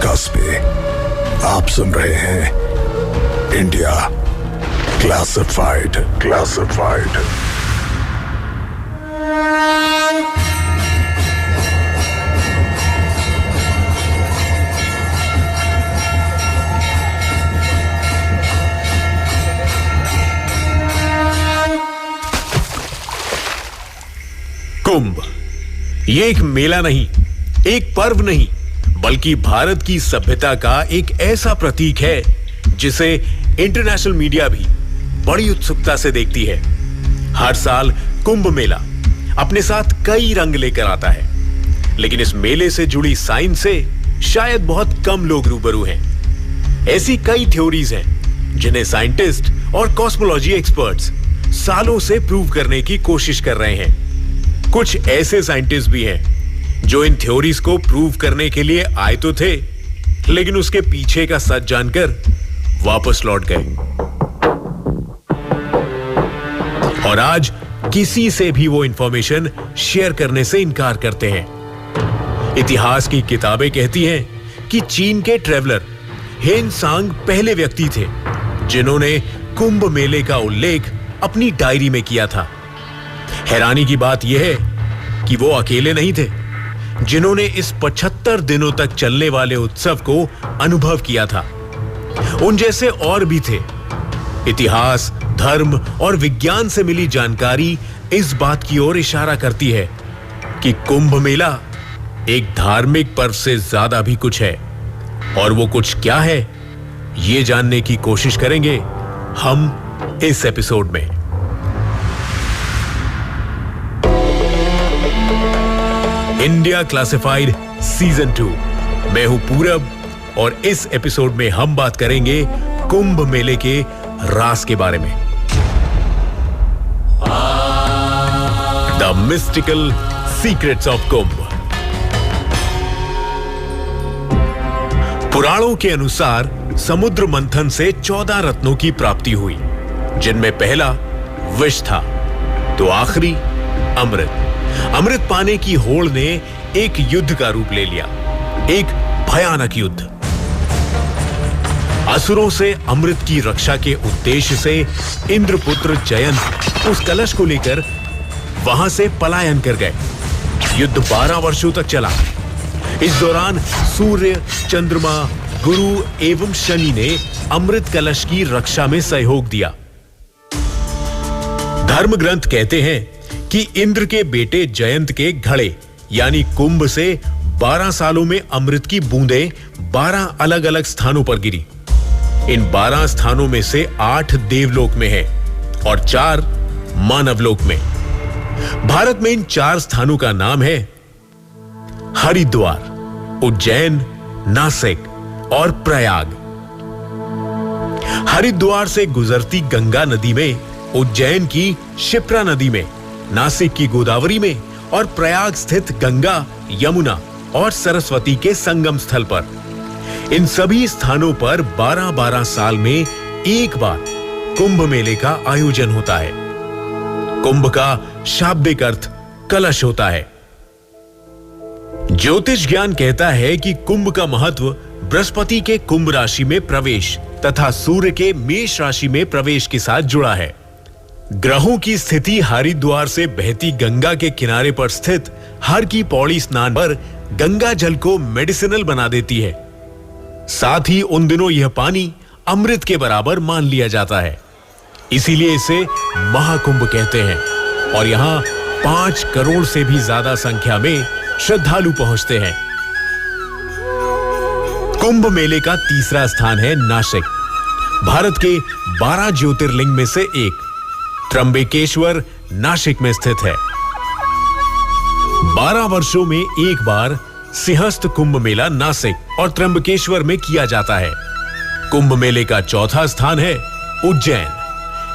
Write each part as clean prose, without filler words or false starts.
Podcast पे आप सुन रहे हैं इंडिया क्लासिफाइड। कुंभ ये एक मेला नहीं, एक पर्व नहीं, बल्कि भारत की सभ्यता का एक ऐसा प्रतीक है जिसे इंटरनेशनल मीडिया भी बड़ी उत्सुकता से देखती है। हर साल कुंभ मेला अपने साथ कई रंग लेकर आता है, लेकिन इस मेले से जुड़ी साइंस से शायद बहुत कम लोग रूबरू हैं। ऐसी कई थ्योरीज हैं जिन्हें साइंटिस्ट और कॉस्मोलॉजी एक्सपर्ट्स सालों से प्रूव करने की कोशिश कर रहे हैं। कुछ ऐसे साइंटिस्ट भी हैं जो इन थ्योरीज को प्रूव करने के लिए आए तो थे, लेकिन उसके पीछे का सच जानकर वापस लौट गए। और आज किसी से भी वो इंफॉर्मेशन शेयर करने से इनकार करते हैं। इतिहास की किताबें कहती हैं कि चीन के ट्रेवलर हेन सांग पहले व्यक्ति थे जिन्होंने कुंभ मेले का उल्लेख अपनी डायरी में किया था। हैरानी की बात यह है कि वो अकेले नहीं थे जिन्होंने इस 75 दिनों तक चलने वाले उत्सव को अनुभव किया था। उन जैसे और भी थे। इतिहास, धर्म और विज्ञान से मिली जानकारी इस बात की ओर इशारा करती है कि कुंभ मेला एक धार्मिक पर्व से ज्यादा भी कुछ है। और वो कुछ क्या है, ये जानने की कोशिश करेंगे हम इस एपिसोड में। India classified season 2। मैं हूं पूरब और इस एपिसोड में हम बात करेंगे कुंभ मेले के राज के बारे में। द मिस्टिकल सीक्रेट्स ऑफ कुंभ। पुराणों के अनुसार समुद्र मंथन से 14 रत्नों की प्राप्ति हुई, जिनमें पहला विष था तो आखिरी अमृत। अमृत पाने की होड़ ने एक युद्ध का रूप ले लिया, एक भयानक युद्ध। असुरों से अमृत की रक्षा के उद्देश्य से इंद्रपुत्र जयंत उस कलश को लेकर वहां से पलायन कर गए। युद्ध 12 वर्षों तक चला। इस दौरान सूर्य, चंद्रमा, गुरु एवं शनि ने अमृत कलश की रक्षा में सहयोग दिया। धर्म ग्रंथ कहते हैं कि इंद्र के बेटे जयंत के घड़े यानी कुंभ से 12 सालों में अमृत की बूंदें 12 अलग अलग स्थानों पर गिरी। इन 12 स्थानों में से 8 देवलोक में है और 4 मानवलोक में। भारत में इन 4 स्थानों का नाम है हरिद्वार, उज्जैन, नासिक और प्रयाग। हरिद्वार से गुजरती गंगा नदी में, उज्जैन की क्षिप्रा नदी में, नासिक की गोदावरी में और प्रयाग स्थित गंगा, यमुना और सरस्वती के संगम स्थल पर। इन सभी स्थानों पर 12-12 साल में एक बार कुंभ मेले का आयोजन होता है। कुंभ का शाब्दिक अर्थ कलश होता है। ज्योतिष ज्ञान कहता है कि कुंभ का महत्व बृहस्पति के कुंभ राशि में प्रवेश तथा सूर्य के मेष राशि में प्रवेश के साथ जुड़ा है। ग्रहों की स्थिति हरिद्वार से बहती गंगा के किनारे पर स्थित हर की पौड़ी स्नान पर गंगा जल को मेडिसिनल बना देती है। साथ ही उन दिनों यह पानी अमृत के बराबर मान लिया जाता है, इसीलिए इसे महाकुंभ कहते हैं। और यहाँ 5 करोड़ से भी ज्यादा संख्या में श्रद्धालु पहुंचते हैं। कुंभ मेले का तीसरा स्थान है नासिक। भारत के 12 ज्योतिर्लिंग में से एक त्र्यंबकेश्वर नासिक में स्थित है। 12 वर्षों में एक बार सिंहस्थ कुंभ मेला नासिक और त्र्यंबकेश्वर में किया जाता है। कुंभ मेले का चौथा स्थान है उज्जैन,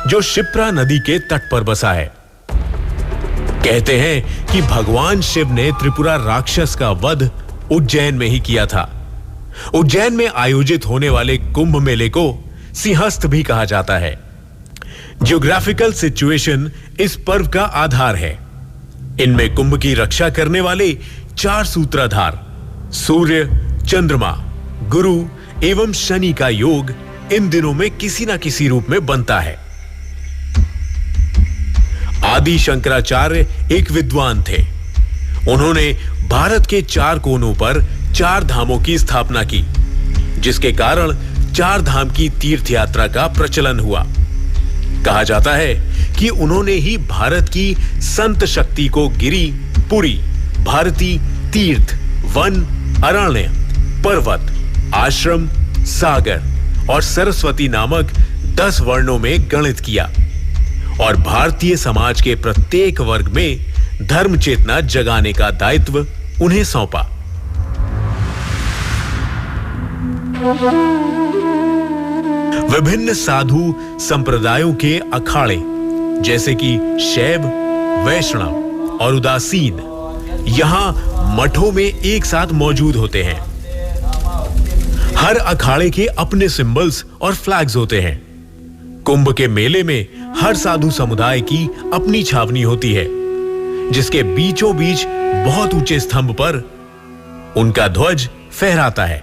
जो क्षिप्रा नदी के तट पर बसा है। कहते हैं कि भगवान शिव ने त्रिपुरा राक्षस का वध उज्जैन में ही किया था। उज्जैन में आयोजित होने वाले कुंभ मेले को सिंहस्थ भी कहा जाता है। ज्योग्राफिकल सिचुएशन इस पर्व का आधार है। इनमें कुंभ की रक्षा करने वाले 4 सूत्रधार सूर्य, चंद्रमा, गुरु एवं शनि का योग इन दिनों में किसी ना किसी रूप में बनता है। आदि शंकराचार्य एक विद्वान थे। उन्होंने भारत के 4 कोनों पर 4 धामों की स्थापना की, जिसके कारण 4 धाम की तीर्थ यात्रा का प्रचलन हुआ। कहा जाता है कि उन्होंने ही भारत की संत शक्ति को गिरी, पुरी, भारती, तीर्थ, वन, अरण्य, पर्वत, आश्रम, सागर और सरस्वती नामक 10 वर्णों में गणित किया और भारतीय समाज के प्रत्येक वर्ग में धर्म चेतना जगाने का दायित्व उन्हें सौंपा। विभिन्न साधु संप्रदायों के अखाड़े जैसे कि शैव, वैष्णव और उदासीन यहां मठों में एक साथ मौजूद होते हैं। हर अखाड़े के अपने सिंबल्स और फ्लैग्स होते हैं। कुंभ के मेले में हर साधु समुदाय की अपनी छावनी होती है, जिसके बीचों बीच बहुत ऊंचे स्तंभ पर उनका ध्वज फहराता है।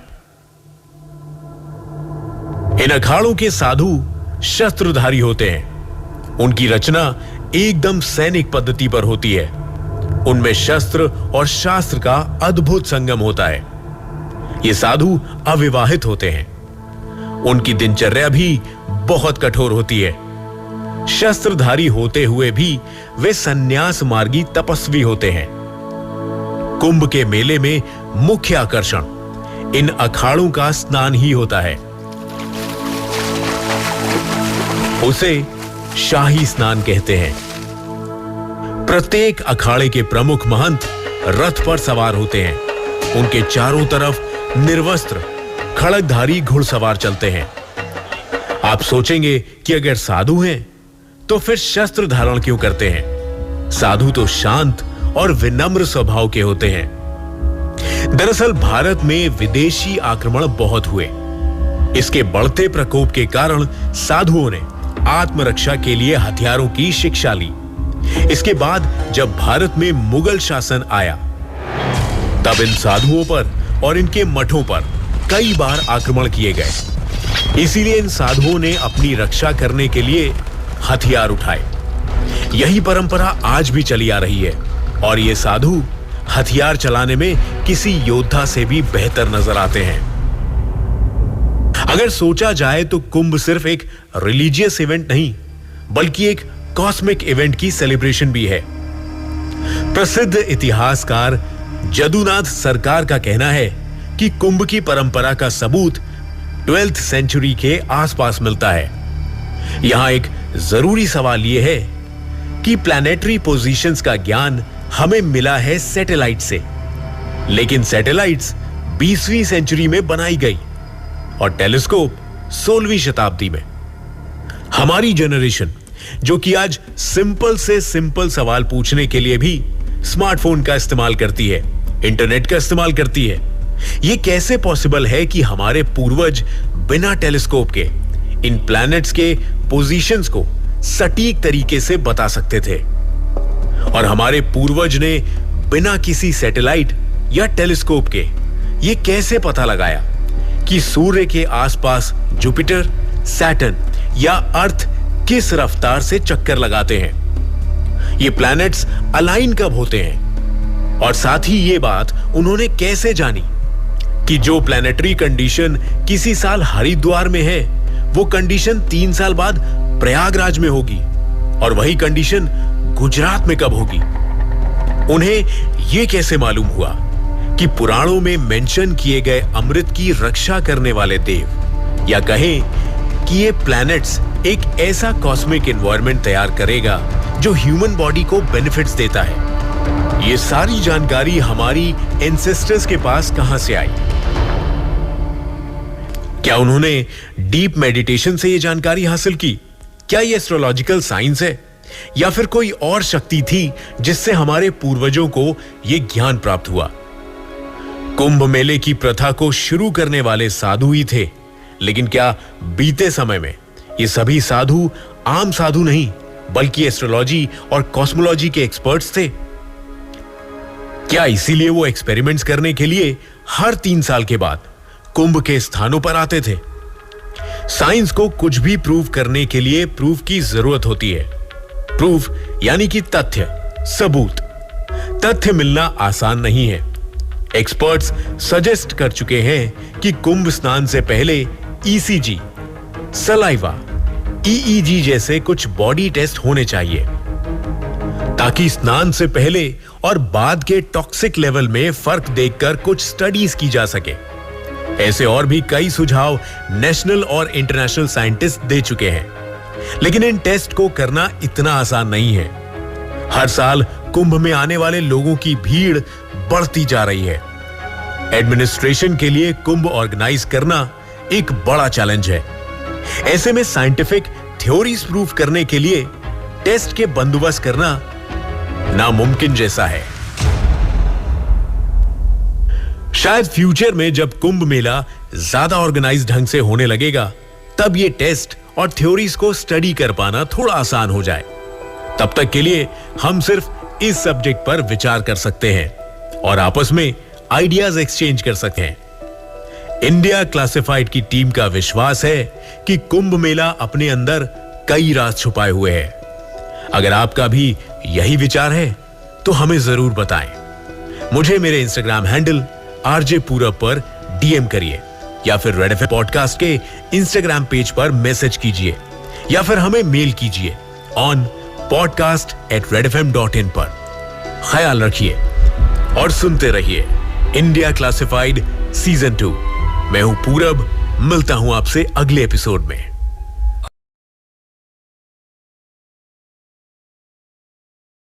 इन अखाड़ों के साधु शस्त्रधारी होते हैं। उनकी रचना एकदम सैनिक पद्धति पर होती है। उनमें शस्त्र और शास्त्र का अद्भुत संगम होता है। ये साधु अविवाहित होते हैं। उनकी दिनचर्या भी बहुत कठोर होती है। शस्त्रधारी होते हुए भी वे संन्यास मार्गी तपस्वी होते हैं। कुंभ के मेले में मुख्य आकर्षण इन अखाड़ों का स्नान ही होता है। उसे शाही स्नान कहते हैं। प्रत्येक अखाड़े के प्रमुख महंत रथ पर सवार होते हैं। उनके चारों तरफ निर्वस्त्र खड़गधारी घुड़सवार चलते हैं। आप सोचेंगे कि अगर साधु हैं तो फिर शस्त्र धारण क्यों करते हैं? साधु तो शांत और विनम्र स्वभाव के होते हैं। दरअसल भारत में विदेशी आक्रमण बहुत हुए। इसके बढ़ते प्रकोप के कारण साधुओं ने आत्मरक्षा के लिए हथियारों की शिक्षा ली। इसके बाद जब भारत में मुगल शासन आया, तब इन साधुओं पर और इनके मठों पर कई बार आक्रमण किए गए। इसीलिए इन साधुओं ने अपनी रक्षा करने के लिए हथियार उठाए। यही परंपरा आज भी चली आ रही है और ये साधु हथियार चलाने में किसी योद्धा से भी बेहतर नजर आते हैं। अगर सोचा जाए तो कुंभ सिर्फ एक रिलीजियस इवेंट नहीं, बल्कि एक कॉस्मिक इवेंट की सेलिब्रेशन भी है। प्रसिद्ध इतिहासकार जदुनाथ सरकार का कहना है कि कुंभ की परंपरा का सबूत 12th सेंचुरी के आसपास मिलता है। यहां एक जरूरी सवाल यह है कि प्लैनेटरी पोजीशंस का ज्ञान हमें मिला है सैटेलाइट से, लेकिन सैटेलाइट्स 20वीं सेंचुरी में बनाई गई और टेलीस्कोप 16वीं शताब्दी में। हमारी जनरेशन जो कि आज सिंपल से सिंपल सवाल पूछने के लिए भी स्मार्टफोन का इस्तेमाल करती है, इंटरनेट का इस्तेमाल करती है, यह कैसे पॉसिबल है कि हमारे पूर्वज बिना टेलीस्कोप के इन प्लैनेट्स के पोजीशंस को सटीक तरीके से बता सकते थे? और हमारे पूर्वज ने बिना किसी सैटेलाइट या टेलीस्कोप के यह कैसे पता लगाया कि सूर्य के आसपास जुपिटर, सैटर्न या अर्थ किस रफ्तार से चक्कर लगाते हैं? ये प्लैनेट्स अलाइन कब होते हैं? और साथ ही ये बात उन्होंने कैसे जानी कि जो प्लैनेटरी कंडीशन किसी साल हरिद्वार में है, वो कंडीशन 3 साल बाद प्रयागराज में होगी और वही कंडीशन गुजरात में कब होगी? उन्हें यह कैसे मालूम हुआ कि पुराणों में मेंशन किए गए अमृत की रक्षा करने वाले देव, या कहें कि ये प्लैनेट्स एक ऐसा कॉस्मिक एनवायरनमेंट तैयार करेगा जो ह्यूमन बॉडी को बेनिफिट्स देता है? ये सारी जानकारी हमारी एंसेस्टर्स के पास कहां से आई? क्या उन्होंने डीप मेडिटेशन से यह जानकारी हासिल की? क्या यह एस्ट्रोलॉजिकल साइंस है या फिर कोई और शक्ति थी जिससे हमारे पूर्वजों को यह ज्ञान प्राप्त हुआ? कुंभ मेले की प्रथा को शुरू करने वाले साधु ही थे, लेकिन क्या बीते समय में ये सभी साधु आम साधु नहीं बल्कि एस्ट्रोलॉजी और कॉस्मोलॉजी के एक्सपर्ट्स थे? क्या इसीलिए वो एक्सपेरिमेंट्स करने के लिए हर 3 साल के बाद कुंभ के स्थानों पर आते थे। साइंस को कुछ भी प्रूव करने के लिए प्रूफ की जरूरत होती है। प्रूफ यानी कि तथ्य, सबूत। तथ्य मिलना आसान नहीं है। एक्सपर्ट्स सजेस्ट कर चुके हैं कि कुंभ स्नान से पहले ईसीजी, सलाइवा, ईईजी जैसे कुछ बॉडी टेस्ट होने चाहिए, ताकि स्नान से पहले और बाद के टॉक्सिक लेवल में फर्क देखकर कुछ स्टडीज की जा सके। ऐसे और भी कई सुझाव नेशनल और इंटरनेशनल साइंटिस्ट दे चुके हैं, लेकिन इन टेस्ट को करना इतना आसान नहीं है। हर साल कुंभ में आने वाले लोगों की भीड़ बढ़ती जा रही है। एडमिनिस्ट्रेशन के लिए कुंभ ऑर्गेनाइज करना एक बड़ा चैलेंज है। ऐसे में साइंटिफिक थ्योरीज प्रूव करने के लिए टेस्ट के बंदोबस्त करना नामुमकिन जैसा है। शायद फ्यूचर में जब कुंभ मेला ज्यादा ऑर्गेनाइज ढंग से होने लगेगा, तब ये टेस्ट और थ्योरीज को स्टडी कर पाना थोड़ा आसान हो जाए। तब तक के लिए हम सिर्फ इस सब्जेक्ट पर विचार कर सकते हैं और आपस में आइडियाज एक्सचेंज कर सकते हैं। इंडिया क्लासिफाइड की टीम का विश्वास है कि कुंभ मेला अपने अंदर कई राज छुपाए हुए है। अगर आपका भी यही विचार है तो हमें जरूर बताएं। मुझे मेरे इंस्टाग्राम हैंडल आरजे पूरब पर डीएम करिए, या फिर रेड एफएम पॉडकास्ट के इंस्टाग्राम पेज पर मैसेज कीजिए, या फिर हमें मेल कीजिए ऑन podcast@redfm.in पर। ख्याल रखिए और सुनते रहिए इंडिया क्लासिफाइड सीजन 2। मैं हूं पूरब, मिलता हूं आपसे अगले एपिसोड में।